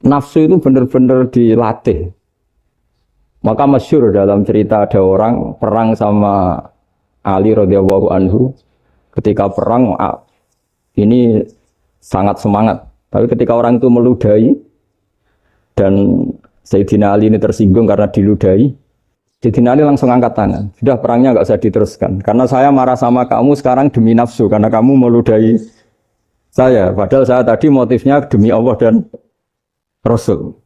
nafsu itu benar-benar dilatih. Maka masyhur dalam cerita ada orang perang sama Ali radhiyallahu anhu. Ketika perang ini sangat semangat. Tapi ketika orang itu meludahi dan Sayyidina Ali ini tersinggung karena diludahi, Sayyidina Ali langsung angkat tangan. Sudah perangnya nggak usah diteruskan. Karena saya marah sama kamu sekarang demi nafsu karena kamu meludahi saya. Padahal saya tadi motifnya demi Allah dan Rasul.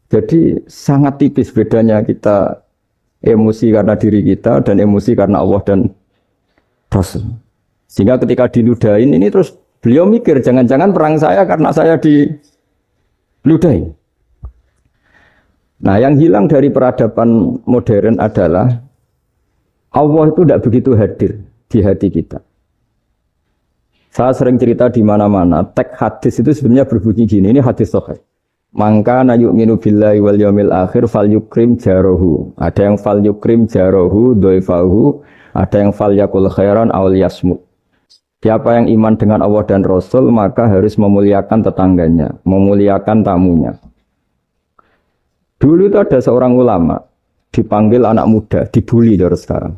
Jadi sangat tipis bedanya kita emosi karena diri kita dan emosi karena Allah dan Rasul. Sehingga ketika diludahin ini terus beliau mikir jangan-jangan perang saya karena saya diludahi. Nah yang hilang dari peradaban modern adalah Allah itu tidak begitu hadir di hati kita. Saya sering cerita di mana-mana teks hadis itu sebenarnya berbunyi gini, ini hadis sahih. Mangka na yu'minu billahi wal yaumil akhir fal yukrim jarahu. Ada yang fal yukrim jarahu dhaifahu, ada yang fal yakul khairan aw yasmut. Siapa yang iman dengan Allah dan Rasul maka harus memuliakan tetangganya, memuliakan tamunya. Dulu itu ada seorang ulama dipanggil anak muda, dibully dari sekarang.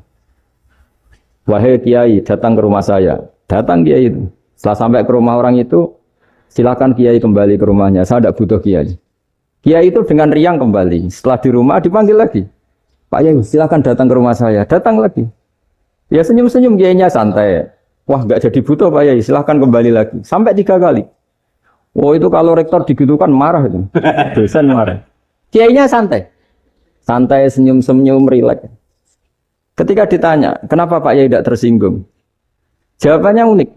Wahai kiai, datang ke rumah saya. Datang kiai itu. Setelah sampai ke rumah orang itu, silakan kiai kembali ke rumahnya. Saya tidak butuh kiai. Kiai itu dengan riang kembali. Setelah di rumah dipanggil lagi. Pak Yai, silakan datang ke rumah saya. Datang lagi. Ya senyum-senyum kiainya santai. Wah, nggak jadi butuh Pak Yai. Silakan kembali lagi. Sampai 3 kali. Oh itu kalau rektor digitukan marah itu. Dosen marah. Kiainya santai. Santai, senyum-senyum, rileks. Ketika ditanya, kenapa Pak Yai tidak tersinggung? Jawabannya unik.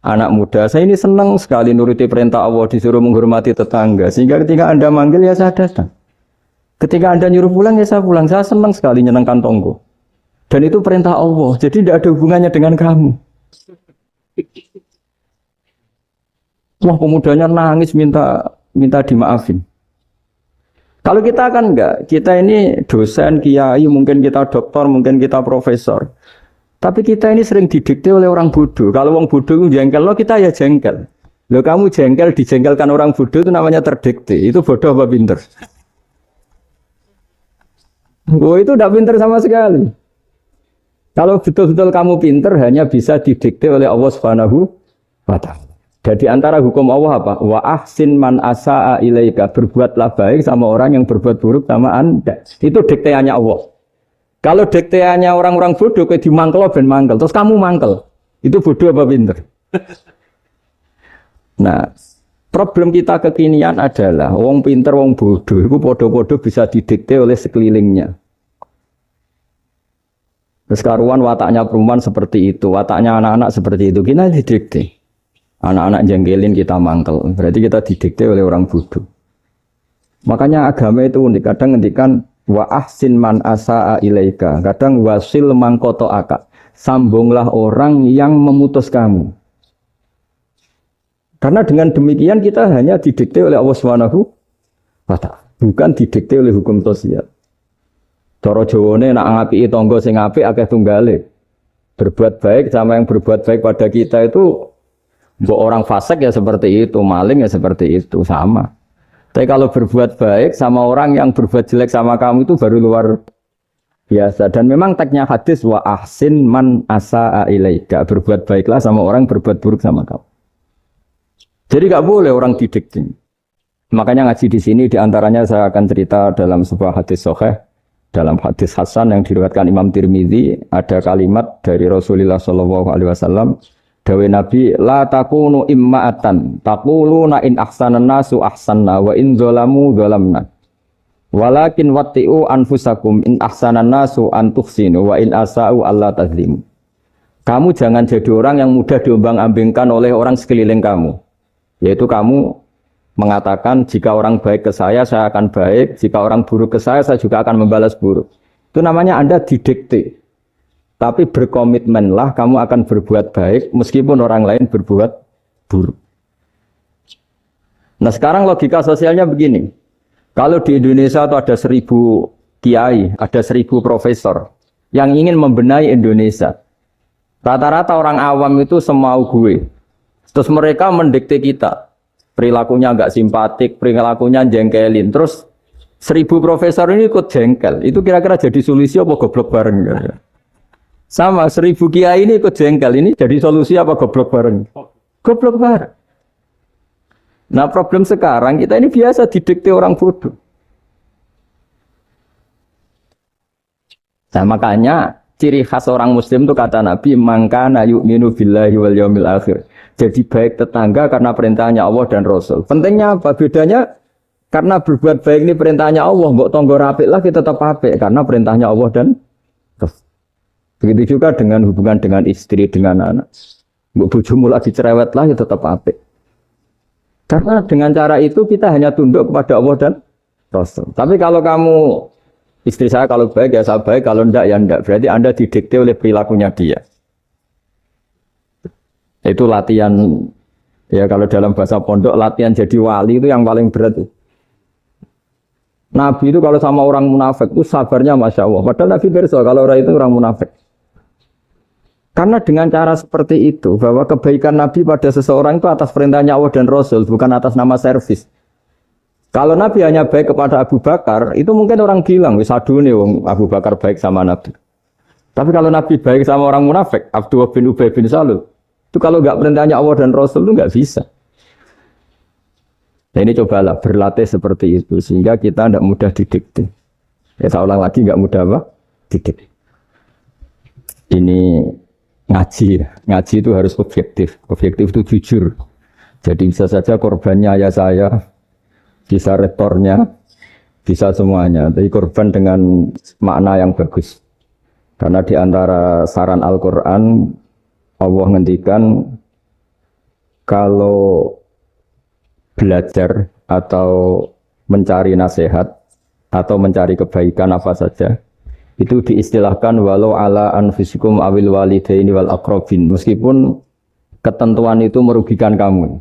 Anak muda, saya ini senang sekali nuruti perintah Allah, disuruh menghormati tetangga. Sehingga ketika Anda manggil, ya saya datang. Ketika Anda nyuruh pulang, ya saya pulang. Saya senang sekali nyenangkan tonggo. Dan itu perintah Allah, jadi tidak ada hubungannya dengan kamu. Wah, pemudanya nangis minta dimaafin. Kalau kita kan enggak, kita ini dosen, kiai, mungkin kita doktor, mungkin kita profesor. Tapi kita ini sering didikte oleh orang bodoh. Kalau orang bodoh itu jengkel, lo kita ya jengkel. Lo kamu jengkel, dijengkelkan orang bodoh itu namanya terdikte. Itu bodoh apa pinter? Oh itu tidak pinter sama sekali. Kalau betul-betul kamu pinter, hanya bisa didikte oleh Allah Subhanahu wa Ta'ala. Jadi antara hukum Allah apa? Wa ahsin man asa'a ilaika. Berbuatlah baik sama orang yang berbuat buruk sama Anda. Itu dikteannya Allah. Kalau dikteannya orang-orang bodoh, kayak dimangkel ben mangkel, terus kamu mangkel, itu bodoh apa pinter? Nah, problem kita kekinian adalah wong pinter, wong bodoh, itu bodoh-bodoh bisa didikte oleh sekelilingnya. Terus karuan wataknya perempuan seperti itu, wataknya anak-anak seperti itu, kita didikte. Anak-anak jengkelin kita mangkel, berarti kita didikte oleh orang bodoh. Makanya agama itu unik, kadang ngendikan wa ahsin man asa'a ilaika, kadang wasil man qata'aka, sambunglah orang yang memutus kamu. Karena dengan demikian kita hanya didikte oleh Allah Subhanahu wa Ta'ala, bukan didikte oleh hukum sosial. Cara Jawane nak ngapiki tangga sing apik akeh tunggale. Berbuat baik sama yang berbuat baik pada kita itu, mbok orang fasik ya seperti itu, maling ya seperti itu, sama. Tapi kalau berbuat baik sama orang yang berbuat jelek sama kamu itu baru luar biasa. Dan memang teksnya hadis wa ahsin man asa'a ilaika. Berbuat baiklah sama orang berbuat buruk sama kamu. Jadi enggak boleh orang didikte. Makanya ngaji di sini diantaranya saya akan cerita dalam sebuah hadis sahih, dalam hadis hasan yang diriwayatkan Imam Tirmidzi, ada kalimat dari Rasulullah SAW. Dawe Nabi, la takunu imma'atan, taquluna in ahsanan nasu ahsanna, wa in zolamu zolamna. Walakin watti'u anfusakum in ahsanan nasu antuhsinu, wa in asa'u Allah tazlimu. Kamu jangan jadi orang yang mudah diombang-ambingkan oleh orang sekeliling kamu. Yaitu kamu mengatakan, jika orang baik ke saya akan baik, jika orang buruk ke saya juga akan membalas buruk. Itu namanya Anda didikte. Tapi berkomitmenlah kamu akan berbuat baik meskipun orang lain berbuat buruk. Nah sekarang logika sosialnya begini. Kalau di Indonesia itu ada 1000 kiai, ada 1000 profesor yang ingin membenahi Indonesia. Rata-rata orang awam itu semau gue. Terus mereka mendikte kita. perilakunya nggak simpatik, perilakunya jengkelin. Terus 1000 profesor ini ikut jengkel. Itu kira-kira jadi solusi apa goblok bareng? Sama 1000 kiai ini ikut jengkel. Ini jadi solusi apa goblok bareng? Goblok bareng. Nah problem sekarang kita ini biasa didikte orang bodoh. Nah makanya ciri khas orang muslim itu kata Nabi mangkana yu'minu billahi wal yaumil akhir. Jadi baik tetangga karena perintahnya Allah dan Rasul. Pentingnya apa? Bedanya karena berbuat baik ini perintahnya Allah, mbok tonggo apik lah kita tetap apik karena perintahnya Allah dan Rasul. Begitu juga dengan hubungan dengan istri, dengan anak. Mbok bojomu lagi cerewet lah ya tetap apik. Karena dengan cara itu kita hanya tunduk kepada Allah dan Rasul. Tapi kalau kamu istri saya kalau baik ya saya baik, kalau enggak ya enggak. Berarti Anda didikte oleh perilakunya dia. Itu latihan, ya kalau dalam bahasa pondok, latihan jadi wali itu yang paling berat. Nabi itu kalau sama orang munafik itu sabarnya Masya Allah. Padahal Nabi berso kalau orang itu orang munafik. Karena dengan cara seperti itu, bahwa kebaikan Nabi pada seseorang itu atas perintahnya Allah dan Rasul, bukan atas nama servis. Kalau Nabi hanya baik kepada Abu Bakar, itu mungkin orang bilang, wis adune wong Abu Bakar baik sama Nabi. Tapi kalau Nabi baik sama orang munafik, Abdullah bin Ubay bin Salul, itu kalau nggak perintahnya Allah dan Rasul itu nggak bisa. Nah ini cobalah berlatih seperti itu, sehingga kita tidak mudah didikte. Ya saya ulang lagi, nggak mudah apa? Didikte. Ini ngaji itu harus objektif. Objektif itu jujur. Jadi bisa saja korbannya ayah saya, bisa rektornya, bisa semuanya. Tapi korban dengan makna yang bagus. Karena di antara saran Al-Quran, Allah ngendikan kalau belajar atau mencari nasihat atau mencari kebaikan apa saja, itu diistilahkan walau ala anfusikum awil walidaini wal aqrabin. Meskipun ketentuan itu merugikan kamu.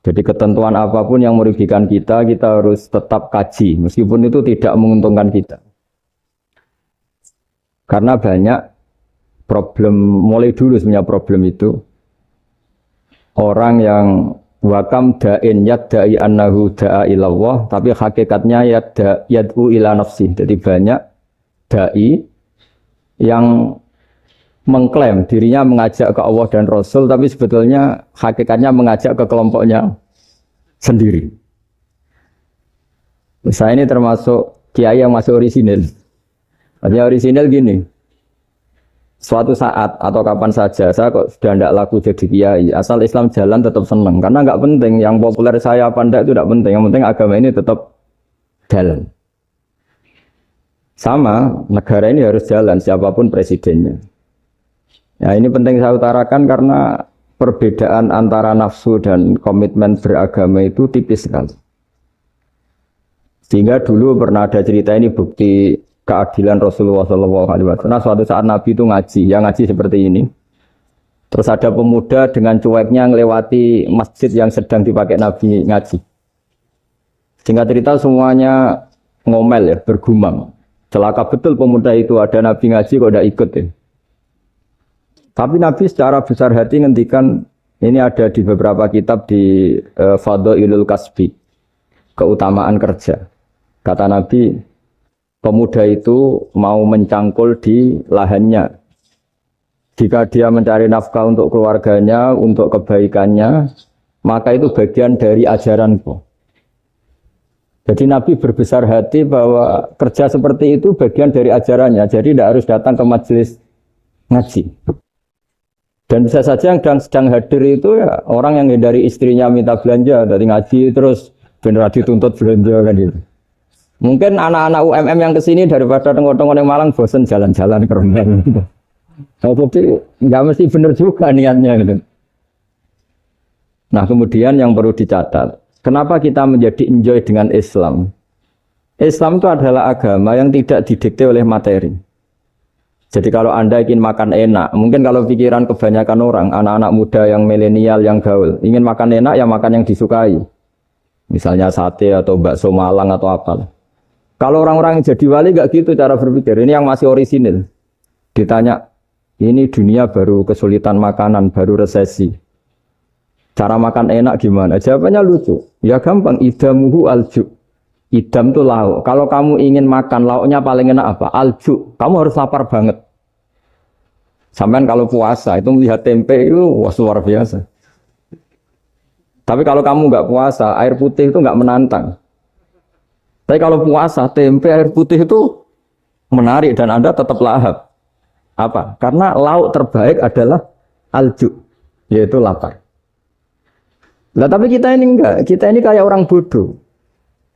Jadi ketentuan apapun yang merugikan kita, kita harus tetap kaji. Meskipun itu tidak menguntungkan kita. Karena banyak problem, mulai dulu sebenarnya problem itu. Orang yang wakam da'in yadda'i annahu da'a ilallah, tapi hakikatnya yad'u ila nafsih. Jadi banyak da'i yang mengklaim dirinya mengajak ke Allah dan Rasul, tapi sebetulnya hakikatnya mengajak ke kelompoknya sendiri. Saya ini termasuk kiai yang masih orisinil. Artinya orisinil gini, suatu saat atau kapan saja saya kok sudah tidak laku jadi kiai, asal Islam jalan tetap senang, karena nggak penting yang populer saya apa enggak itu tidak penting, yang penting agama ini tetap jalan. Sama, negara ini harus jalan siapapun presidennya. Ya ini penting saya utarakan karena perbedaan antara nafsu dan komitmen beragama itu tipis sekali. Sehingga dulu pernah ada cerita ini bukti keadilan Rasulullah SAW. Nah suatu saat Nabi itu ngaji, yang ngaji seperti ini. Terus ada pemuda dengan cueknya ngelewati masjid yang sedang dipakai Nabi ngaji. Singkat cerita semuanya ngomel ya, bergumam. Celaka betul pemuda itu, ada Nabi ngaji kok tidak ikut ya. Tapi Nabi secara besar hati ngendikan, ini ada di beberapa kitab di Fadhailul Kasbi, keutamaan kerja. Kata Nabi, pemuda itu mau mencangkul di lahannya. Jika dia mencari nafkah untuk keluarganya, untuk kebaikannya, maka itu bagian dari ajaranku. Jadi Nabi berbesar hati bahwa kerja seperti itu bagian dari ajarannya. Jadi tidak harus datang ke majelis ngaji. Dan bisa saja yang sedang hadir itu ya orang yang dari istrinya minta belanja, dari ngaji terus benar dituntut belanja kan gitu. Mungkin anak-anak UMM yang kesini daripada tengok-tengok yang Malang bosan jalan-jalan ke rumah. Tapi nggak mesti benar juga niatnya gitu. Nah kemudian yang perlu dicatat, kenapa kita menjadi enjoy dengan Islam? Islam itu adalah agama yang tidak didikte oleh materi. Jadi kalau Anda ingin makan enak, mungkin kalau pikiran kebanyakan orang, anak-anak muda yang milenial, yang gaul, ingin makan enak ya makan yang disukai. Misalnya sate atau bakso Malang atau apa. Kalau orang-orang yang jadi wali gak gitu cara berpikir. Ini yang masih orisinil. Ditanya, ini dunia baru kesulitan makanan, baru resesi. Cara makan enak gimana? Jawabannya lucu. Ya gampang, idamuhu alju. Idam itu lauk. Kalau kamu ingin makan lauknya paling enak apa? Alju. Kamu harus lapar banget. Sampai kalau puasa itu melihat tempe itu wah, luar biasa. Tapi kalau kamu nggak puasa, air putih itu nggak menantang. Tapi kalau puasa, tempe air putih itu menarik dan Anda tetap lahap. Apa? Karena lauk terbaik adalah alju, yaitu lapar. Nah, tapi kita ini enggak, kita ini kayak orang bodoh.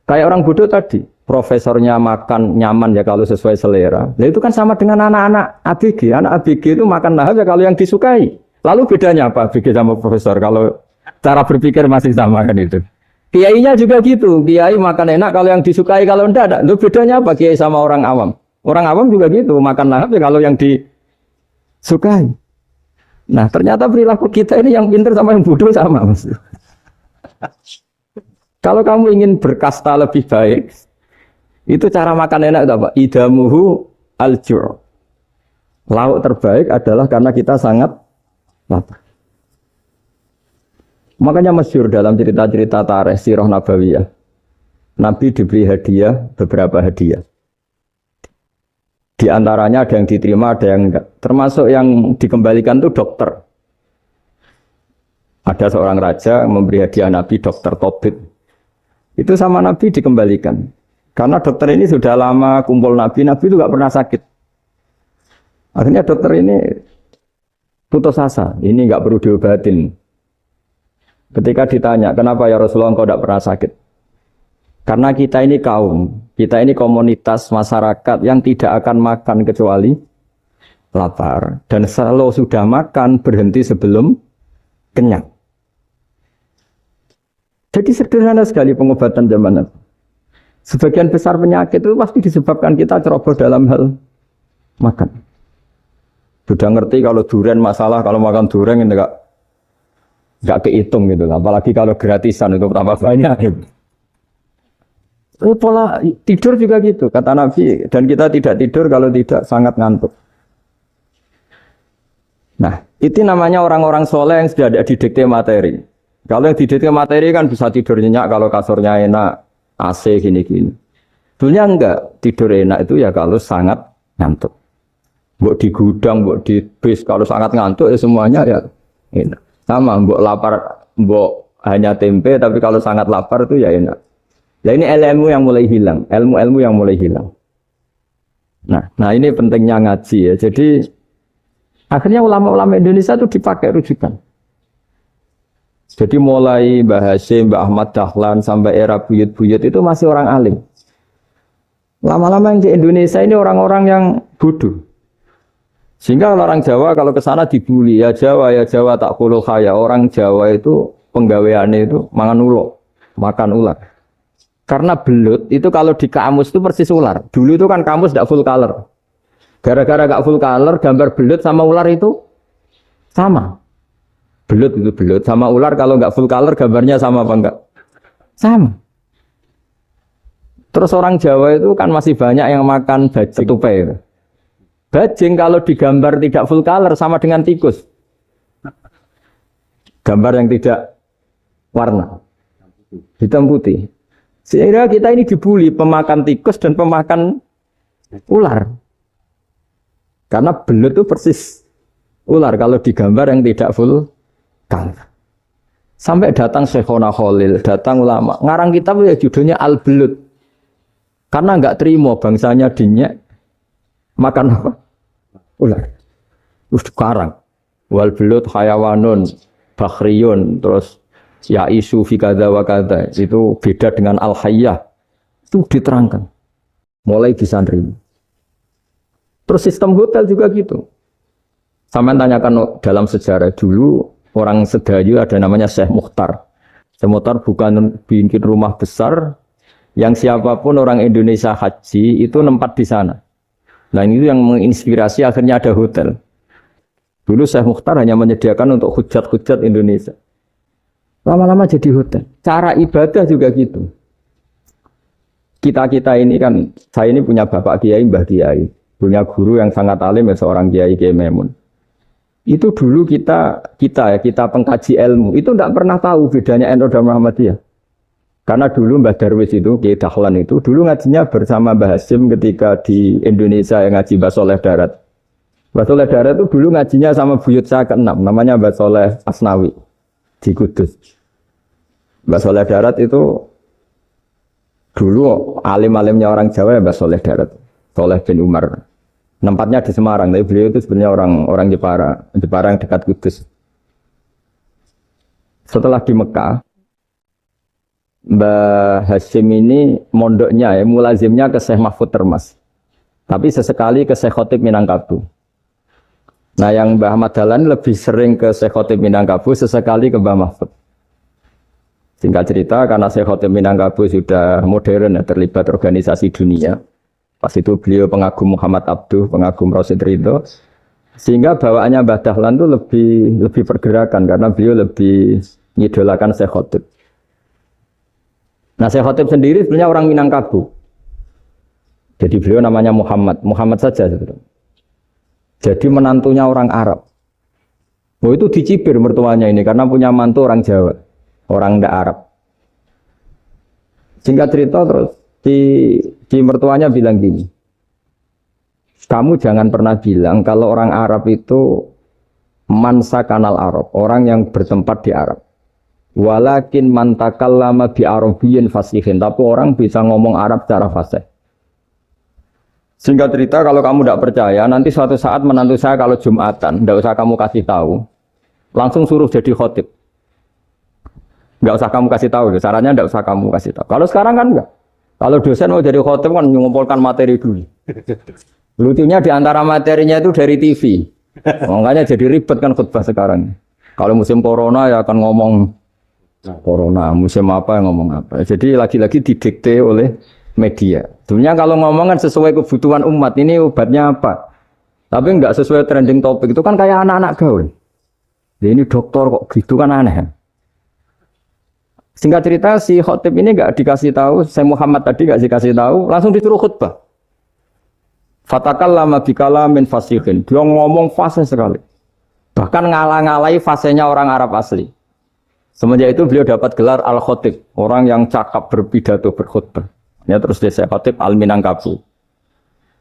Kayak orang bodoh tadi, profesornya makan nyaman ya kalau sesuai selera. Nah, itu kan sama dengan anak-anak ABG. Anak ABG itu makan lahap ya kalau yang disukai. Lalu bedanya apa ABG sama profesor? Kalau cara berpikir masih sama kan itu. Kiainya juga gitu. Kiai makan enak kalau yang disukai, kalau enggak ada. Lalu bedanya apa kiai sama orang awam? Orang awam juga gitu, makan lahap ya kalau yang disukai. Nah, ternyata perilaku kita ini yang pintar sama yang bodoh sama, Mas. Kalau kamu ingin berkasta lebih baik, itu cara makan enak itu apa? Idamuhu al-ju'. Lauk terbaik adalah karena kita sangat lapar. Makanya masyhur dalam cerita-cerita tarikh sirah nabawiyah. Nabi diberi hadiah, beberapa hadiah. Di antaranya ada yang diterima, ada yang enggak. Termasuk yang dikembalikan itu dokter. Ada seorang raja memberi hadiah Nabi dokter Tobit. Itu sama Nabi dikembalikan. Karena dokter ini sudah lama kumpul Nabi itu gak pernah sakit. Akhirnya dokter ini putus asa, ini gak perlu diobatin. Ketika ditanya, kenapa ya Rasulullah engkau gak pernah sakit? Karena kita ini kaum, kita ini komunitas masyarakat yang tidak akan makan kecuali lapar. Dan kalau sudah makan berhenti sebelum kenyang. Jadi sederhana sekali pengobatan zaman Nabi. Sebagian besar penyakit itu pasti disebabkan kita ceroboh dalam hal makan. Sudah ngerti kalau durian masalah, kalau makan durian ini enggak kehitung gitu. Apalagi kalau gratisan itu tambah banyak. Gitu. Pola tidur juga gitu, kata Nabi. Dan kita tidak tidur kalau tidak sangat ngantuk. Nah, itu namanya orang-orang soleh yang sudah ada didikte materi. Kalau yang didikte materi kan bisa tidur nyenyak kalau kasurnya enak, AC gini-gini. Sebenarnya enggak, tidur enak itu ya kalau sangat ngantuk. Mbok di gudang, mbok di bis, kalau sangat ngantuk ya semuanya ya enak. Sama, mbok lapar, mbok hanya tempe, tapi kalau sangat lapar itu ya enak. Nah ini ilmu yang mulai hilang, ilmu-ilmu yang mulai hilang. Nah ini pentingnya ngaji ya. Jadi akhirnya ulama-ulama Indonesia itu dipakai rujukan. Jadi mulai Mbah Hasyim, Mbah Ahmad Dahlan sampai era buyut-buyut itu masih orang alim. Lama-lama yang di Indonesia ini orang-orang yang bodoh. Sehingga orang Jawa kalau ke sana dibully, ya Jawa tak kulul khaya. Orang Jawa itu penggaweannya itu mangan ulo, makan ular. Karena belut itu kalau di kamus itu persis ular. Dulu itu kan kamus tidak full color. Gara-gara gak full color, gambar belut sama ular itu sama. Belut itu belut sama ular kalau nggak full color gambarnya sama apa enggak? Sama. Terus orang Jawa itu kan masih banyak yang makan bajing tupai. Bajing kalau digambar tidak full color sama dengan tikus. Gambar yang tidak warna. Hitam putih. Sehingga kita ini dibully pemakan tikus dan pemakan ular. Karena belut itu persis ular kalau digambar yang tidak full color. Sampai datang Syekhona Khalil, datang ulama. Ngarang kitab ya judulnya Al-Belut. Karena enggak terima bangsanya dinyek makan apa? Ular. Terus dikarang. Wal belut hayawanun bakhriyun terus ya isu fi kadza wa kadza. Itu beda dengan al-hayyah. Itu diterangkan. Mulai bisa nerima. Terus sistem hotel juga gitu. Sampai tanyakan dalam sejarah dulu orang Sedayu ada namanya Syekh Mukhtar. Syekh Mukhtar bukan bikin rumah besar yang siapapun orang Indonesia haji itu nempat di sana. Nah ini yang menginspirasi akhirnya ada hotel. Dulu Syekh Mukhtar hanya menyediakan untuk hujat-hujat Indonesia. Lama-lama jadi hotel. Cara ibadah juga gitu. Kita-kita ini kan, saya ini punya bapak kiai, mbah kiai. Punya guru yang sangat alim ya seorang kiai Kiai Memun. Itu dulu kita pengkaji ilmu itu tidak pernah tahu bedanya NU dan Muhammadiyah. Karena dulu Mbah Darwis itu, Kiai Dahlan itu dulu ngajinya bersama Mbah Hasyim ketika di Indonesia yang ngaji Mbah Soleh Darat. Mbah Soleh Darat itu dulu ngajinya sama buyut saya ke-6, namanya Mbah Soleh Asnawi di Kudus. Mbah Soleh Darat itu dulu alim-alimnya orang Jawa ya Mbah Soleh Darat, Soleh bin Umar. Tempatnya di Semarang, tapi beliau itu sebenarnya orang Jepara yang dekat Kudus. Setelah di Mekah, Mbah Hasyim ini mondoknya ya, mulazimnya ke Syekh Mahfud Termas. Tapi sesekali ke Syekh Khotib Minangkabau. Nah yang Mbah Ahmad Dahlan lebih sering ke Syekh Khotib Minangkabau, sesekali ke Mbah Mahfud. Singkat cerita, karena Syekh Khotib Minangkabau sudah modern ya, terlibat organisasi dunia. Pas itu beliau pengagum Muhammad Abduh, pengagum Rasid Ridho. Sehingga bawaannya Mbah Dahlan itu lebih pergerakan, karena beliau lebih mengidolakan Syekh Khotib. Nah Syekh Khotib sendiri sebenarnya orang Minangkabau. Jadi beliau namanya Muhammad saja sebetulnya. Jadi menantunya orang Arab. Oh itu dicibir mertuanya ini, karena punya mantu orang Jawa, orang ndak Arab. Singkat cerita terus, di mertuanya bilang gini, kamu jangan pernah bilang kalau orang Arab itu mansa kanal Arab, orang yang bertempat di Arab. Walakin mantakallama bi arabiyyin fasihin, tapi orang bisa ngomong Arab secara fasih. Singkat cerita, kalau kamu tidak percaya, nanti suatu saat menantu saya kalau Jumatan, tidak usah kamu kasih tahu, langsung suruh jadi khotib. Tidak usah kamu kasih tahu, sarannya tidak usah kamu kasih tahu. Kalau sekarang kan enggak. Kalau dosen mau jadi khotib kan mengumpulkan materi dulu. Lucunya di antara materinya itu dari TV. Makanya jadi ribet kan khutbah sekarang. Kalau musim corona ya akan ngomong corona, musim apa yang ngomong apa. Jadi lagi-lagi didikte oleh media. Sebenarnya kalau ngomong kan sesuai kebutuhan umat, ini obatnya apa. Tapi enggak sesuai trending topik, itu kan kayak anak-anak gaul. Jadi ini dokter kok gitu kan aneh. Singkat cerita si khotib ini enggak dikasih tahu, saya Muhammad tadi enggak dikasih tahu, langsung disuruh khutbah. Fatakallama bikalamin fasihin. Dia ngomong fasih sekali. Bahkan ngalah-ngalahi fasihnya orang Arab asli. Semenjak itu beliau dapat gelar Al-Khotib, orang yang cakap berpidato berkhutbah. Ya terus dia khotib Al-Minangkabau.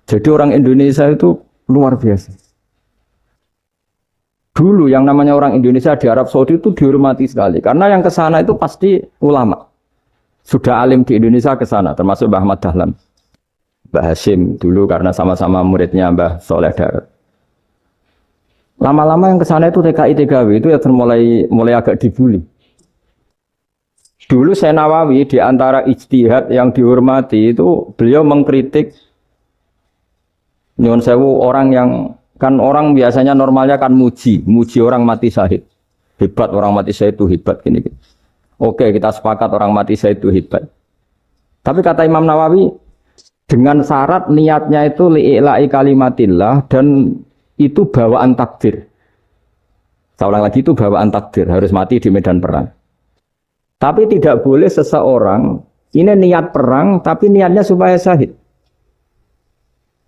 Jadi orang Indonesia itu luar biasa. Dulu yang namanya orang Indonesia di Arab Saudi itu dihormati sekali. Karena yang ke sana itu pasti ulama. Sudah alim di Indonesia ke sana, termasuk Mbah Ahmad Dahlan. Mbah Hasyim dulu karena sama-sama muridnya Mbah Soleh Darat. Lama-lama yang ke sana itu TKI TKW itu ya mulai agak dibully. Dulu Syekh Nawawi di antara ijtihad yang dihormati itu beliau mengkritik nyuwun sewu orang yang kan orang biasanya normalnya kan muji orang mati syahid. Hebat orang mati syahid itu hebat gini. Oke, kita sepakat orang mati syahid itu hebat. Tapi kata Imam Nawawi dengan syarat niatnya itu li'ila'i kalimatillah dan itu bawaan takdir. Saya ulang lagi, itu bawaan takdir, harus mati di medan perang. Tapi tidak boleh seseorang ini niat perang tapi niatnya supaya syahid.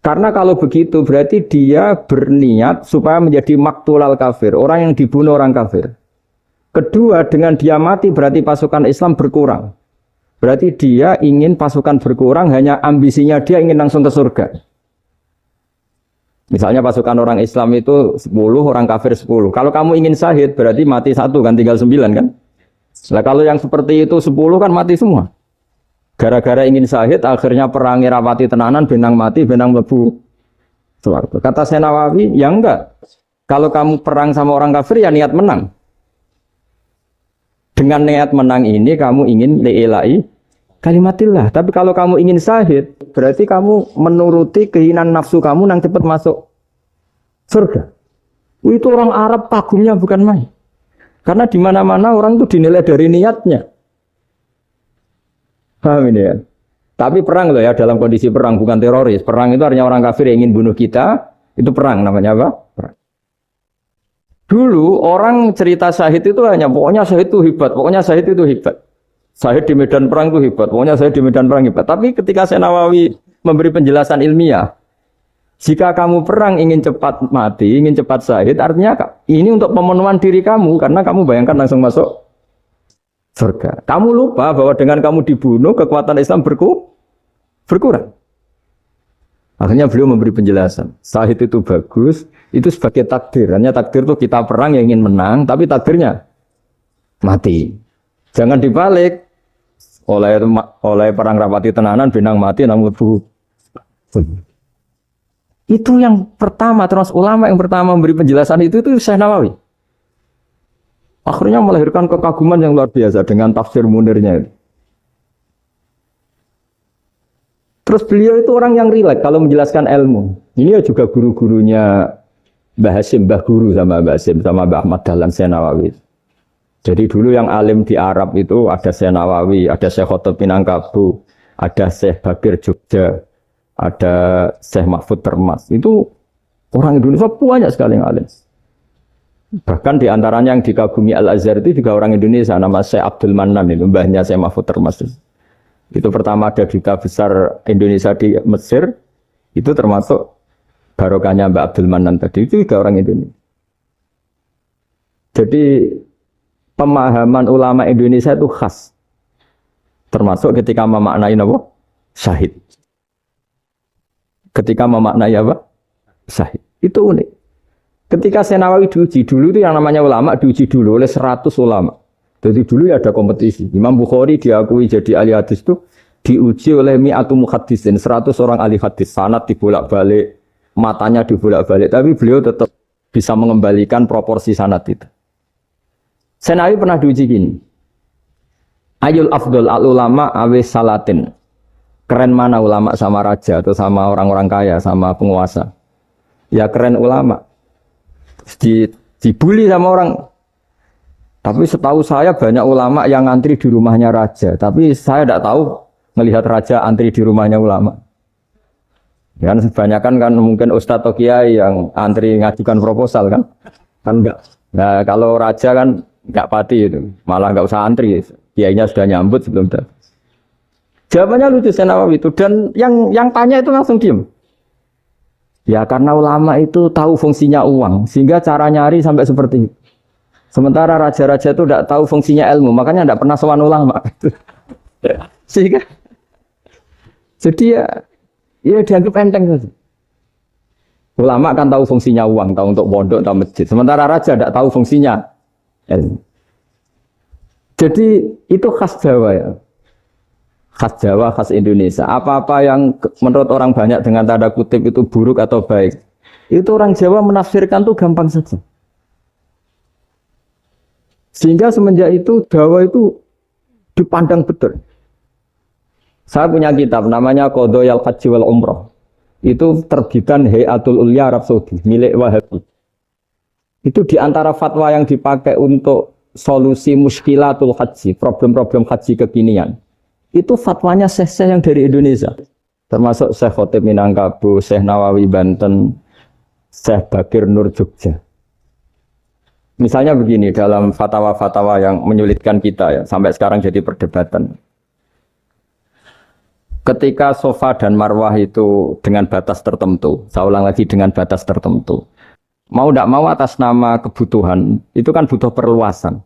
Karena kalau begitu berarti dia berniat supaya menjadi maktulal kafir, orang yang dibunuh orang kafir. Kedua, dengan dia mati berarti pasukan Islam berkurang. Berarti dia ingin pasukan berkurang, hanya ambisinya dia ingin langsung ke surga. Misalnya pasukan orang Islam itu 10, orang kafir 10. Kalau kamu ingin syahid berarti mati 1 kan, tinggal 9 kan. Nah kalau yang seperti itu 10 kan mati semua. Gara-gara ingin syahid, akhirnya perang rapati tenanan, benang mati, benang lebu. Kata Syekh Nawawi, ya enggak. Kalau kamu perang sama orang kafir, ya niat menang. Dengan niat menang ini, kamu ingin li'ila'i kalimatillah. Tapi kalau kamu ingin syahid, berarti kamu menuruti keinginan nafsu kamu yang cepat masuk surga. Itu orang Arab kagumnya bukan main. Karena di mana-mana orang itu dinilai dari niatnya. Paham ini ya? Tapi perang loh ya, dalam kondisi perang, bukan teroris. Perang itu artinya orang kafir yang ingin bunuh kita, itu perang namanya apa? Perang. Dulu orang cerita syahid itu hanya pokoknya syahid itu hebat, pokoknya syahid itu hebat. Syahid di medan perang itu hebat, pokoknya syahid di medan perang hebat. Tapi ketika Syekh Nawawi memberi penjelasan ilmiah, Jika kamu perang ingin cepat mati, ingin cepat syahid, artinya ini untuk pemenuhan diri kamu karena kamu bayangkan langsung masuk surga. Kamu lupa bahwa dengan kamu dibunuh kekuatan Islam berkurang. Akhirnya beliau memberi penjelasan. Syahid itu bagus, itu sebagai takdir. Hanya takdir itu kita perang yang ingin menang, tapi takdirnya mati. Jangan dibalik. Oleh perang rapati tenanan, benang mati, namun itu yang pertama, terus ulama yang pertama memberi penjelasan itu Syekh Nawawi. Akhirnya melahirkan kekaguman yang luar biasa dengan tafsir Munirnya itu. Terus beliau itu orang yang rileks kalau menjelaskan ilmu. Ini ya juga guru-gurunya Mbah Hasyim, Mbah Guru sama Mbah Hasyim, sama Mbah Ahmad Dahlan Syekh Nawawi. Jadi dulu yang alim di Arab itu ada Syekh Nawawi, ada Syekh Khotib Minangkabau, ada Syekh Bakir Jogja, ada Syekh Mahfud Termas. Itu orang Indonesia banyak sekali yang alim. Bahkan di antaranya yang dikagumi Al-Azhar itu juga orang Indonesia, nama Syekh Abdul Manan, itu mbahnya Syekh Mahfud Termas. Itu pertama ada duta besar Indonesia di Mesir, itu termasuk barokahnya Mbak Abdul Manan tadi, itu juga orang Indonesia. Jadi pemahaman ulama Indonesia itu khas, termasuk ketika memaknai apa? Syahid. Ketika memaknai apa? Syahid. Itu unik. Ketika Syekh Nawawi diuji dulu itu yang namanya ulama diuji dulu oleh 100 ulama. Jadi dulu ya ada kompetisi. Imam Bukhari diakui jadi ahli hadis itu diuji oleh mi'atu muhaddisin, 100 orang ahli hadis. Sanad dibolak-balik, matanya dibolak-balik, tapi beliau tetap bisa mengembalikan proporsi sanad itu. Syekh Nawawi pernah diuji gini. Ayul afdol al ulama awis salatin. Keren mana ulama sama raja atau sama orang-orang kaya, sama penguasa? Ya keren ulama. Dibully sama orang. Tapi setahu saya banyak ulama yang antri di rumahnya raja. Tapi saya tidak tahu melihat raja antri di rumahnya ulama. Ya, kebanyakan kan mungkin ustadz atau kiai yang antri ngajukan proposal kan. Kan enggak. Nah kalau raja kan enggak pati itu. Malah enggak usah antri. Kiainya sudah nyambut sebelum datang. Jawabannya lucu Syekh Nawawi itu. Dan yang tanya itu langsung diem. Ya karena ulama itu tahu fungsinya uang. Sehingga cara nyari sampai seperti itu. Sementara raja-raja itu tidak tahu fungsinya ilmu, makanya tidak pernah sowan ulama. Sehingga, jadi ya dianggap enteng saja. Ulama kan tahu fungsinya uang, tahu untuk pondok, tahu masjid. Sementara raja tidak tahu fungsinya ilmu. Jadi itu khas Jawa ya, khas Jawa, khas Indonesia. Apa-apa yang menurut orang banyak dengan tanda kutip itu buruk atau baik, itu orang Jawa menafsirkan tuh gampang saja. Sehingga semenjak itu Jawa itu dipandang betul. Saya punya kitab namanya Qadhayal Haji wal Umrah. Itu terbitan Hayatul Ulya Arab Saudi milik Wahabi. Itu diantara fatwa yang dipakai untuk solusi muskilatul haji, problem-problem haji kekinian. Itu fatwanya syekh-syekh yang dari Indonesia. Termasuk Syekh Khotib Minangkabau, Syekh Nawawi Banten, Syekh Bakir Nur Jogja. Misalnya begini, dalam fatwa-fatwa yang menyulitkan kita ya, sampai sekarang jadi perdebatan. Ketika Safa dan Marwah itu dengan batas tertentu, saya ulang lagi dengan batas tertentu. Mau tidak mau atas nama kebutuhan, itu kan butuh perluasan.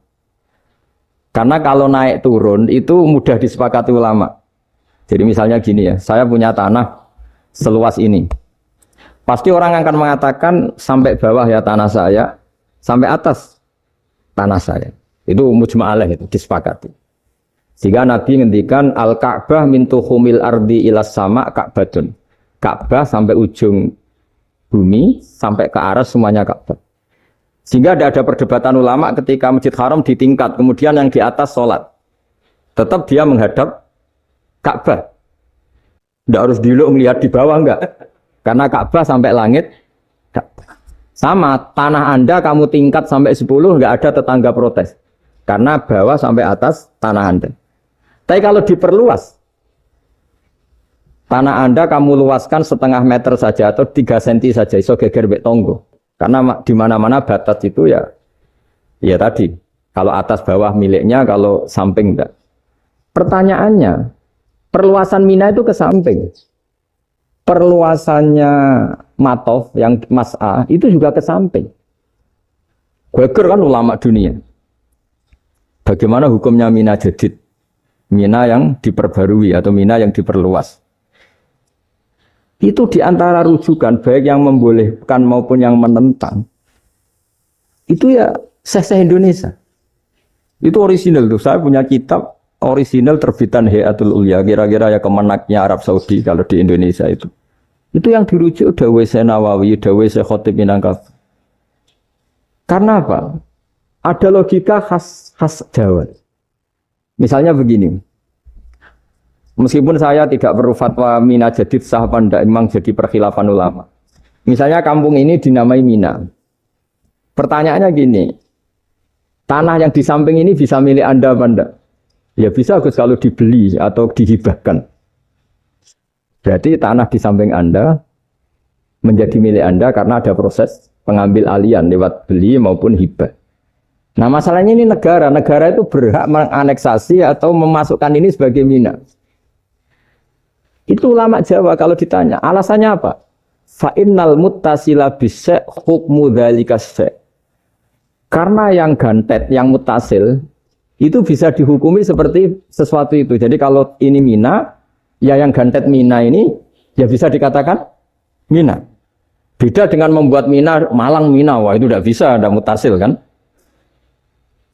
Karena kalau naik turun itu mudah disepakati ulama. Jadi misalnya gini ya, saya punya tanah seluas ini. Pasti orang akan mengatakan sampai bawah ya tanah saya, sampai atas tanah saya. Itu mujma' alaih, itu disepakati. Sehingga Nabi ngendikan al-Ka'bah min tuhumil ardi ilas sama Ka'badun. Ka'bah sampai ujung bumi, sampai ke aras semuanya Ka'bah. Sehingga ada perdebatan ulama ketika Masjid Haram ditingkat, kemudian yang di atas sholat. Tetap dia menghadap Ka'bah. Tidak harus dulu melihat di bawah, enggak. Karena Ka'bah sampai langit, sama, tanah Anda kamu tingkat sampai 10, enggak ada tetangga protes. Karena bawah sampai atas tanah Anda. Tapi kalau diperluas, tanah Anda kamu luaskan setengah meter saja atau 3 cm saja, iso geger mbek tonggo. Karena di mana-mana batas itu ya tadi. Kalau atas bawah miliknya, kalau samping enggak. Pertanyaannya, perluasan Mina itu ke samping. Perluasannya matof, yang mas'ah itu juga ke samping. Geger kan ulama dunia. Bagaimana hukumnya mina jadid? Mina yang diperbarui atau mina yang diperluas. Itu diantara rujukan baik yang membolehkan maupun yang menentang. Itu ya Syekh Indonesia. Itu original tuh. Saya punya kitab original terbitan Hayatul Ulya. Kira-kira ya kemenaknya Arab Saudi kalau di Indonesia itu. Itu yang dirujuk Dawei Syekh Nawawi, Dawei Syekh Khotib Minangkabau. Karena apa? Ada logika khas Jawa. Misalnya begini. Meskipun saya tidak perlu fatwa Mina jadid sah apa enggak, memang jadi perkhilafan ulama. Misalnya kampung ini dinamai Mina. Pertanyaannya gini. Tanah yang di samping ini bisa milik Anda apa enggak? Ya bisa Gus kalau dibeli atau dihibahkan. Berarti tanah di samping Anda menjadi milik Anda karena ada proses pengambil alian lewat beli maupun hibah. Nah masalahnya ini negara itu berhak menganeksasi atau memasukkan ini sebagai mina. Itu ulama Jawa kalau ditanya, alasannya apa? Fa'innal muttasila bisya' hukmu dzalika syai'. Karena yang gantet, yang mutasil itu bisa dihukumi seperti sesuatu itu. Jadi kalau ini mina, ya yang gantet mina ini ya bisa dikatakan mina. Beda dengan membuat mina, malang mina, wah itu tidak bisa, ada mutasil kan.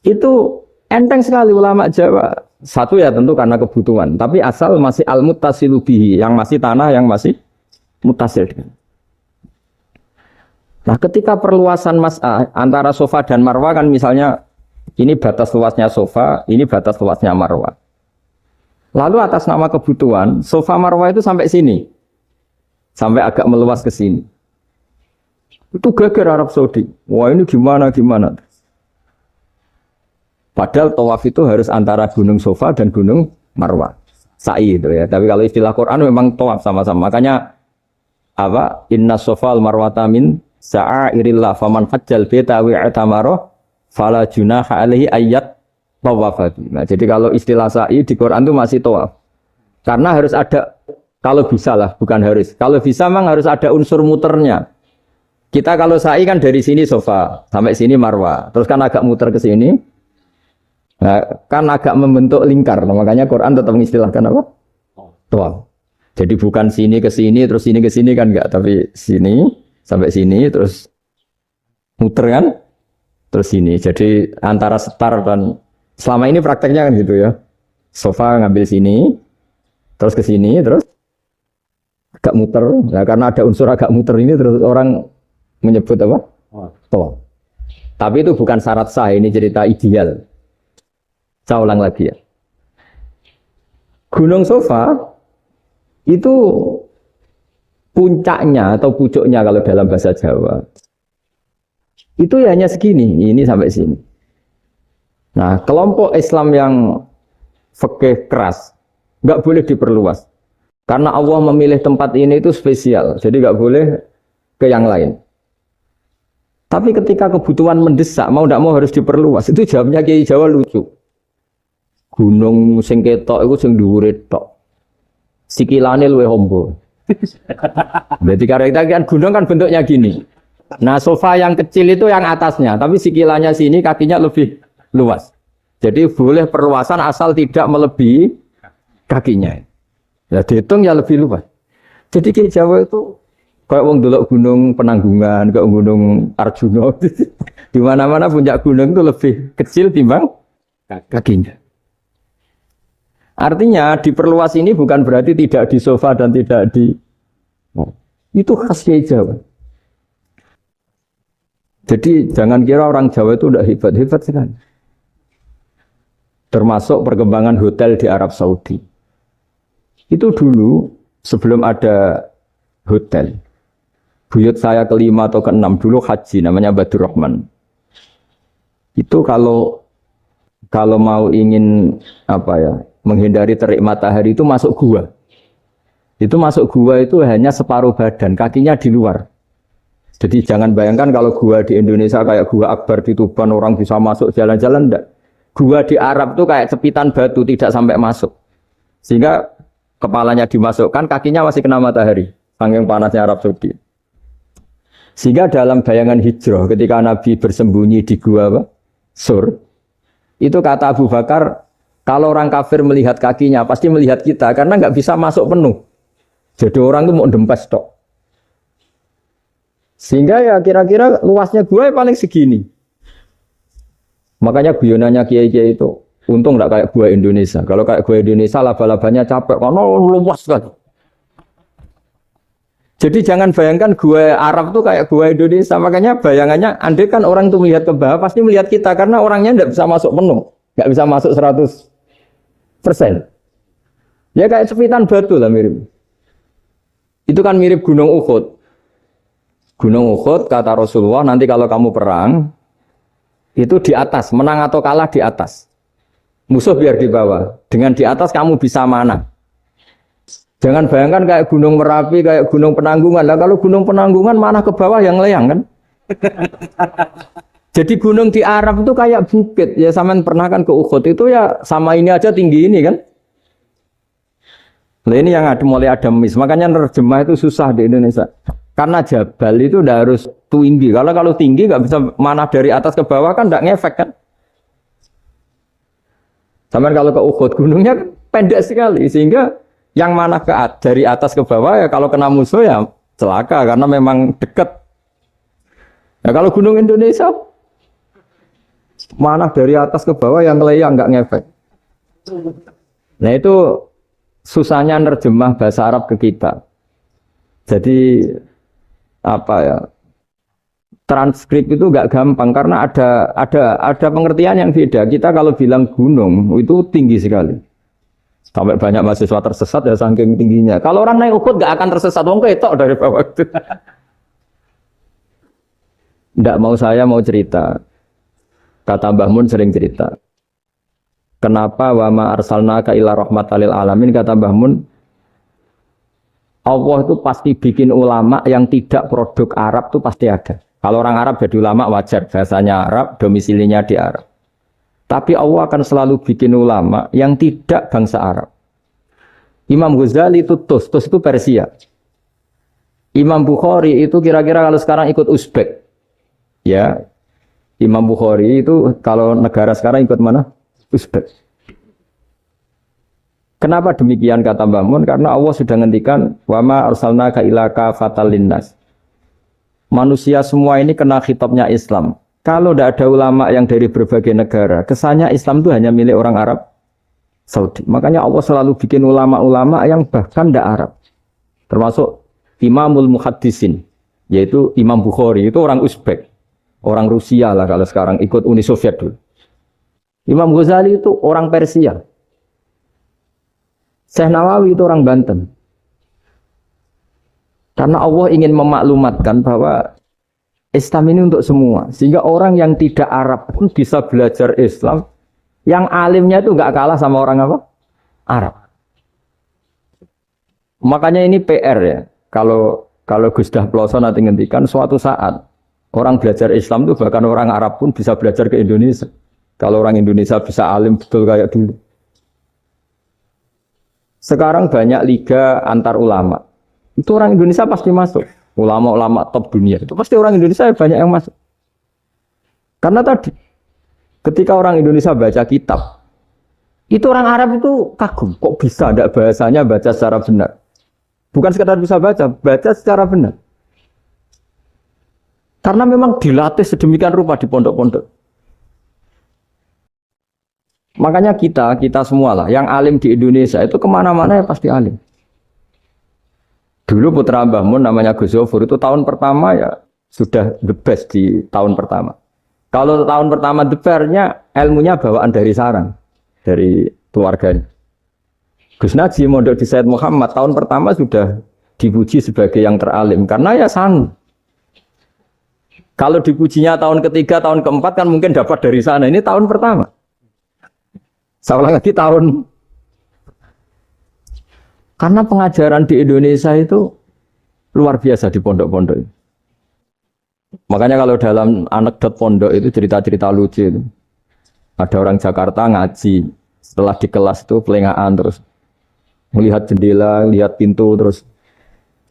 Itu enteng sekali ulama Jawa. Satu ya tentu karena kebutuhan, tapi asal masih al-muttasilu bihi, yang masih tanah yang masih mutasil. Nah ketika perluasan mas'ah antara sofa dan marwah kan misalnya ini batas luasnya sofa, ini batas luasnya marwah. Lalu atas nama kebutuhan, sofa marwah itu sampai sini. Sampai agak meluas ke sini. Itu geger Arab Saudi. Wah ini gimana. Padahal tawaf itu harus antara gunung Sofa dan gunung Marwah. Sa'i itu ya. Tapi kalau istilah Quran memang tawaf sama-sama. Makanya apa? Inna Sofa al-Marwata min sa'airillah faman hajjal baita wa i'tamara fala junaha alaihi ayyat tawafati. Nah, jadi kalau istilah sa'i di Quran itu masih tawaf. Karena harus ada, kalau bisa lah, bukan harus. Kalau bisa memang harus ada unsur muternya. Kita kalau sa'i kan dari sini Sofa sampai sini Marwah, terus kan agak muter ke sini, nah, kan agak membentuk lingkar. Nah, makanya Quran tetap mengistilahkan apa? Tawaf. Jadi bukan sini ke sini, terus sini ke sini kan enggak, tapi sini sampai sini, terus muter kan, terus sini. Jadi antara setar dan selama ini prakteknya kan gitu ya. Sofa ngambil sini, terus ke sini, terus agak muter. Nah, karena ada unsur agak muter ini, terus orang menyebut apa? Tawaf. Tapi itu bukan syarat sah, ini cerita ideal. Saya ulang lagi ya. Gunung Sofa itu puncaknya atau pucuknya kalau dalam bahasa Jawa itu ya hanya segini, ini sampai sini. Nah, kelompok Islam yang fikih keras nggak boleh diperluas karena Allah memilih tempat ini itu spesial, jadi nggak boleh ke yang lain. Tapi ketika kebutuhan mendesak, mau tidak mau harus diperluas. Itu jawabnya Kiai Jawa lucu. Gunung sing ketok iku sing dhuwure tok. Sikilane luwih ombo. Berarti karena kita kan gunung kan bentuknya gini. Nah, sofa yang kecil itu yang atasnya, tapi sikilannya sini kakinya lebih luas. Jadi boleh perluasan asal tidak melebihi kakinya. Ya dihitung ya lebih luas. Jadi Kiai Jawa itu kayak wong delok gunung Penanggungan, kayak gunung Arjuna. Di mana-mana puncak gunung itu lebih kecil timbang kakinya. Artinya diperluas ini bukan berarti tidak di sofa dan tidak di itu khas Kiai Jawa. Jadi jangan kira orang Jawa itu udah hebat-hebat sekali. Termasuk perkembangan hotel di Arab Saudi. Itu dulu sebelum ada hotel. Buyut saya kelima atau keenam dulu haji, namanya Badur Rahman. Itu kalau mau ingin apa ya, menghindari terik matahari itu masuk gua. Itu masuk gua itu hanya separuh badan, kakinya di luar. Jadi jangan bayangkan kalau gua di Indonesia kayak gua Akbar di Tuban orang bisa masuk jalan-jalan, enggak. Gua di Arab tuh kayak cepitan batu, tidak sampai masuk. Sehingga kepalanya dimasukkan, kakinya masih kena matahari. Saking panasnya Arab Saudi. Sehingga dalam bayangan hijrah ketika Nabi bersembunyi di gua apa? Sur, itu kata Abu Bakar, kalau orang kafir melihat kakinya pasti melihat kita karena nggak bisa masuk penuh. Jadi orang itu mau dempes tok. Sehingga ya kira-kira luasnya gua paling segini. Makanya guyonannya kiai-kiai itu untung nggak kayak gua Indonesia. Kalau kayak gua Indonesia laba-labanya capek karena luas kan. Jadi jangan bayangkan gua Arab tuh kayak gua Indonesia. Makanya bayangannya andai kan orang tuh melihat ke bawah pasti melihat kita karena orangnya nggak bisa masuk penuh, nggak bisa masuk 100%. Ya kayak sepitan batu lah mirip. Itu kan mirip Gunung Uhud. Gunung Uhud kata Rasulullah nanti kalau kamu perang itu di atas, menang atau kalah di atas. Musuh biar di bawah. Dengan di atas kamu bisa mana? Jangan bayangkan kayak Gunung Merapi, kayak Gunung Penanggungan. Lah kalau Gunung Penanggungan mana ke bawah yang layang kan? Jadi gunung di Arab itu kayak bukit. Ya sampean pernah kan ke Uhud itu ya sama ini aja tinggi ini kan? Nah ini yang ada mulai ada mis. Makanya nerjemah itu susah di Indonesia. Karena jabal itu udah harus tinggi. Kalau tinggi nggak bisa mana dari atas ke bawah kan nggak ngefek kan? Sampai kalau ke Uhud gunungnya pendek sekali sehingga yang mana dari atas ke bawah ya kalau kena musuh ya celaka karena memang dekat. Ya kalau gunung Indonesia mana dari atas ke bawah yang layang nggak ngefek. Nah itu susahnya nerjemah bahasa Arab ke kita. Jadi apa ya? Transkrip itu nggak gampang karena ada pengertian yang beda. Kita kalau bilang gunung itu tinggi sekali. Sampai banyak mahasiswa tersesat ya saking tingginya. Kalau orang naik Uhud nggak akan tersesat. Wong ketok dari bawah itu. Nggak mau saya mau cerita. Kata Mbah Mun sering cerita. Kenapa wa ma arsalnaka illa rahmatan lil alamin kata Mbah Mun. Allah itu pasti bikin ulama yang tidak produk Arab itu pasti ada. Kalau orang Arab jadi ulama wajar, bahasanya Arab, domisilinya di Arab. Tapi Allah akan selalu bikin ulama yang tidak bangsa Arab. Imam Ghazali itu Tus itu Persia. Imam Bukhari itu kira-kira kalau sekarang ikut Uzbek. Ya, Imam Bukhari itu kalau negara sekarang ikut mana? Uzbek. Kenapa demikian kata Mbah Mun? Karena Allah sudah ngendikan wa ma arsalnaka illa kafatan linnas. Manusia semua ini kena khitabnya Islam. Kalau tidak ada ulama yang dari berbagai negara, kesannya Islam itu hanya milik orang Arab Saudi. Makanya Allah selalu bikin ulama-ulama yang bahkan tidak Arab. Termasuk Imamul Muhaddisin, yaitu Imam Bukhari, itu orang Uzbek. Orang Rusia lah kalau sekarang ikut Uni Soviet dulu. Imam Ghazali itu orang Persia. Syekh Nawawi itu orang Banten. Karena Allah ingin memaklumatkan bahwa Islam ini untuk semua. Sehingga orang yang tidak Arab pun bisa belajar Islam. Yang alimnya itu nggak kalah sama orang apa? Arab. Makanya ini PR ya. Kalau Gus Dah Ploso nanti ngendikan suatu saat orang belajar Islam itu bahkan orang Arab pun bisa belajar ke Indonesia. Kalau orang Indonesia bisa alim betul kayak dulu. Sekarang banyak liga antar ulama. Itu orang Indonesia pasti masuk. Ulama-ulama top dunia itu pasti orang Indonesia banyak yang masuk. Karena tadi ketika orang Indonesia baca kitab, itu orang Arab itu kagum. Kok bisa ada bahasanya baca secara benar? Bukan sekedar bisa baca secara benar. Karena memang dilatih sedemikian rupa di pondok-pondok. Makanya kita semua lah, yang alim di Indonesia itu kemana-mana ya pasti alim. Dulu putra Mbah Mun namanya Gus Zofur itu tahun pertama ya sudah the best di tahun pertama. Kalau tahun pertama the best-nya ilmunya bawaan dari sarang, dari keluarganya. Gus Najib mondok di Said Muhammad tahun pertama sudah dipuji sebagai yang teralim karena ya sanggup. Kalau dipujinya tahun ketiga, tahun keempat kan mungkin dapat dari sana. Ini tahun pertama. Saya ulang lagi tahun. Karena pengajaran di Indonesia itu luar biasa di pondok-pondok. Makanya kalau dalam anekdot pondok itu cerita-cerita lucu itu. Ada orang Jakarta ngaji. Setelah di kelas itu pelengahan terus. Melihat jendela, lihat pintu terus.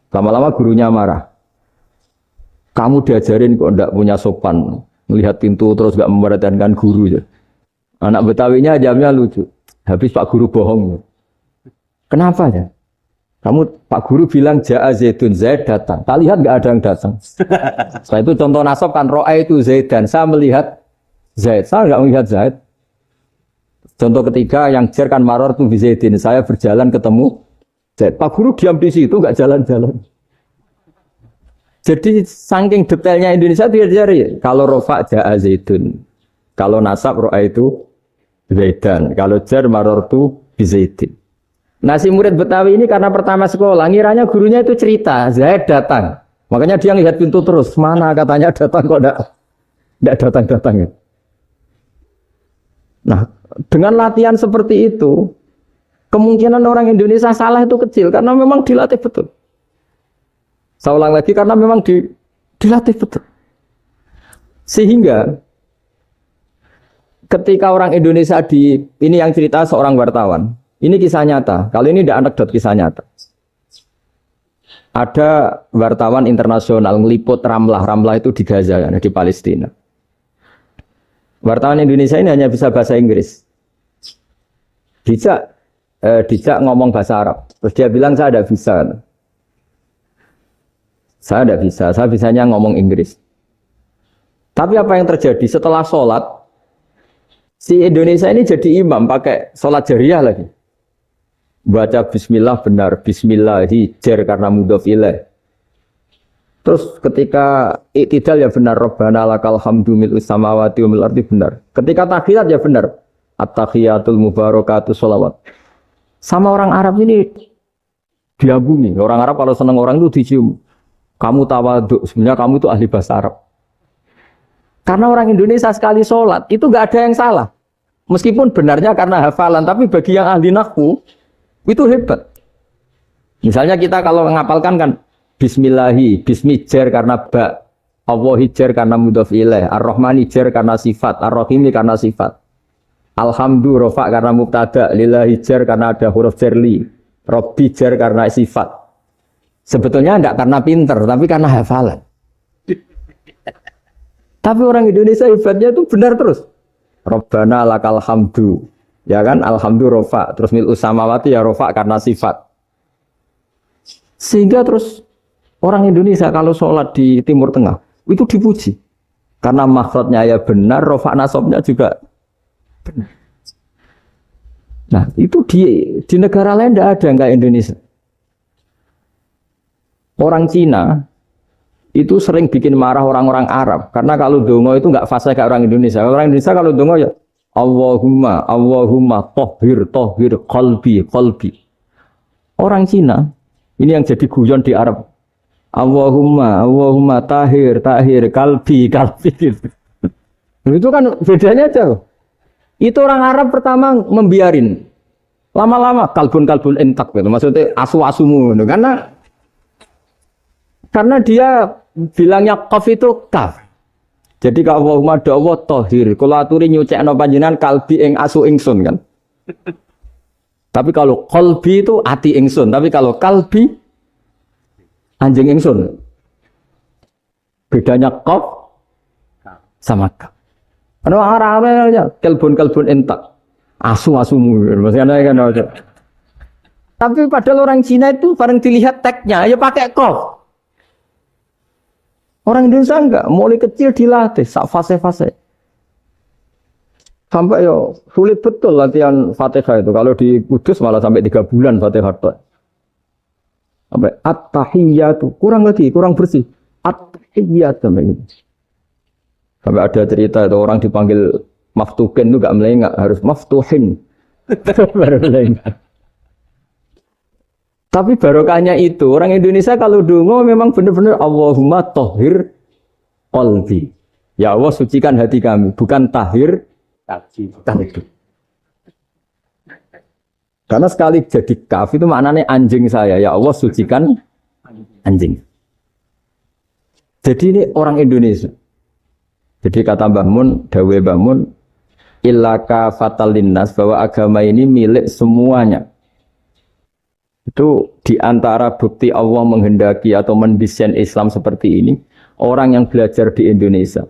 Lama-lama gurunya marah. Kamu diajarin kok ndak punya sopan, melihat pintu terus gak memperhatikan guru ya. Anak Betawinya jamnya lucu. Habis Pak Guru bohong. Kenapa ya? Kamu Pak Guru bilang Ja'a Zaidun, Zaid datang. Tak lihat gak ada yang datang. Setelah itu contoh nasab kan ro'a itu Zaidan. Saya melihat Zaid, saya gak melihat Zaid. Contoh ketiga yang jar kan maror tu Zaidin. Saya berjalan ketemu Zaid. Pak Guru diam di situ gak jalan-jalan. Jadi saking detailnya Indonesia dia cari. Kalau rofa Ja'a Zaidun. Kalau nasab ro'a itu Zaidan. Kalau jar maror tu Zaidin. Nah si murid Betawi ini karena pertama sekolah, ngiranya gurunya itu cerita, Zaid datang. Makanya dia lihat pintu terus, mana katanya datang kok enggak datang-datang ya. Nah dengan latihan seperti itu, kemungkinan orang Indonesia salah itu kecil, karena memang dilatih betul. Saya ulang lagi, karena memang dilatih betul. Sehingga ketika orang Indonesia ini yang cerita seorang wartawan, ini kisah nyata. Kali ini tidak anekdot, kisah nyata. Ada wartawan internasional ngeliput Ramlah. Ramlah itu di Gaza, di Palestina. Wartawan Indonesia ini hanya bisa bahasa Inggris. Dijak ngomong bahasa Arab. Terus dia bilang saya tidak bisa. Saya tidak bisa. Saya bisanya ngomong Inggris. Tapi apa yang terjadi setelah sholat? Si Indonesia ini jadi imam pakai sholat jariah lagi. Baca bismillah benar, bismillahi jar karena mudhof ilaih. Terus ketika iktidal ya benar, Rabbana lakal hamdu mil'us samawati wa mil'ardi benar. Ketika tahiyat ya benar, at-tahiyatul mubarakatuh sholawat. Sama orang Arab ini diagumi. Orang Arab kalau senang orang itu dicium. Kamu tawaduk, sebenarnya kamu itu ahli bahasa Arab. Karena orang Indonesia sekali sholat itu gak ada yang salah. Meskipun benarnya karena hafalan, tapi bagi yang ahli nahwu itu hebat. Misalnya kita kalau menghafalkan kan bismillahi, bismi jar karena ba, Allahi jar karena mudhof ilaih, ar-rahmani jar karena sifat, ar-rahimi karena sifat. Alhamdu rofa karena mubtada, lillahi jar karena ada huruf jarli, robbi jar karena sifat. Sebetulnya enggak karena pinter, tapi karena hafalan. Tapi orang Indonesia hebatnya itu benar terus. Rabbana lakal hamdu. Ya kan, alhamdu rofa, terus mil'us samawati ya rofa karena sifat. Sehingga terus orang Indonesia kalau sholat di Timur Tengah itu dipuji. Karena makhrajnya ya benar, rofa nasabnya juga benar. Nah itu di negara lain tidak ada yang kayak Indonesia. Orang Cina itu sering bikin marah orang-orang Arab. Karena kalau dongo itu nggak fasih kayak orang Indonesia. Orang Indonesia kalau dongo ya Allahumma tohir qalbi. Orang Cina ini yang jadi guyon di Arab. Allahumma tahir qalbi. Itu kan bedanya jauh. Itu orang Arab pertama membiarin. Lama-lama kalbun entak gitu. Maksudnya asu-asumu gitu. Karena dia bilangnya qaf itu kaf. Jadi kalau Allahumma da'wa tohir, kalau aturi nyucekno panjenengan kalbi ing asu ingsun kan. Tapi kalau qalbi itu ati ingsun, tapi kalau kalbi anjing ingsun. Bedanya qaf sama kaf. Ana arane kalbun entak. Asu-asumu maksudnya kan. Tapi padahal orang Cina itu bareng dilihat teksnya ya pakai qaf. Orang Indonesia enggak, mulai kecil dilatih, sak fase-fase. Sampai yo sulit betul latihan Fatihah itu. Kalau di Kudus malah sampai 3 bulan Fatihah itu. Sampai at-tahiyyatu, kurang bersih. At-tahiyyatu sampai itu. Sampai ada cerita itu orang dipanggil maftuhin itu enggak melengak, harus maftuhin. Baru melengak. Tapi barokahnya itu, orang Indonesia kalau dongo memang benar-benar Allahumma tohir qalbi. Ya Allah sucikan hati kami, bukan tahir kalbi. Karena sekali jadi kaf itu maknanya anjing saya. Ya Allah sucikan anjing. Jadi ini orang Indonesia. Jadi kata Mbah Mun, dawe Mbah Mun, illaka fatal linnas, bahwa agama ini milik semuanya. Itu diantara bukti Allah menghendaki atau mendesain Islam seperti ini. orang yang belajar di Indonesia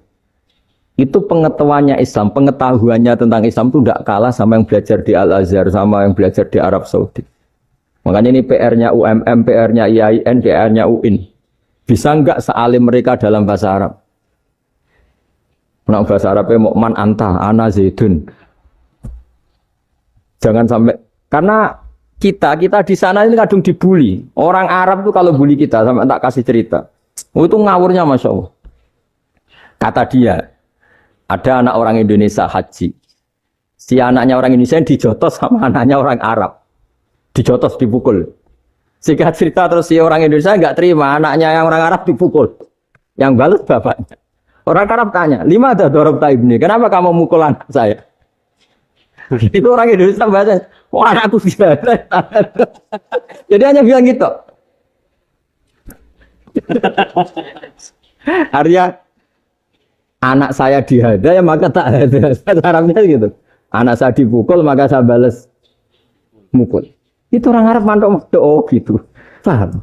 itu pengetahuannya Islam, pengetahuannya tentang Islam itu tidak kalah sama yang belajar di Al-Azhar, sama yang belajar di Arab Saudi. Makanya ini PR-nya UMM, PR-nya IAIN, PR-nya UIN. Bisa enggak sealim mereka dalam bahasa Arab? Nah, bahasa Arabnya mau man anta, ana zaidun. Jangan sampai, karena kita di sana ini kadang dibully. Orang Arab tuh kalau bully kita, sampai tak kasih cerita. Oh, itu ngawurnya Masya Allah. Kata dia, ada anak orang Indonesia haji. Si anaknya orang Indonesia dijotos sama anaknya orang Arab. Dijotos, dipukul. Singkat cerita terus si orang Indonesia enggak terima, anaknya yang orang Arab dipukul. Yang balas bapaknya. Orang Arab tanya, lima ada dorobta ibni, kenapa kamu mukul anak saya? Itu orang Indonesia bahasa, oh anakku tidak. Jadi hanya bilang gitu. Artinya anak saya dihada ya maka tak ada. Arabnya gitu. Anak saya dipukul maka saya balas mukul. Itu orang Arab mantok oh gitu. Paham?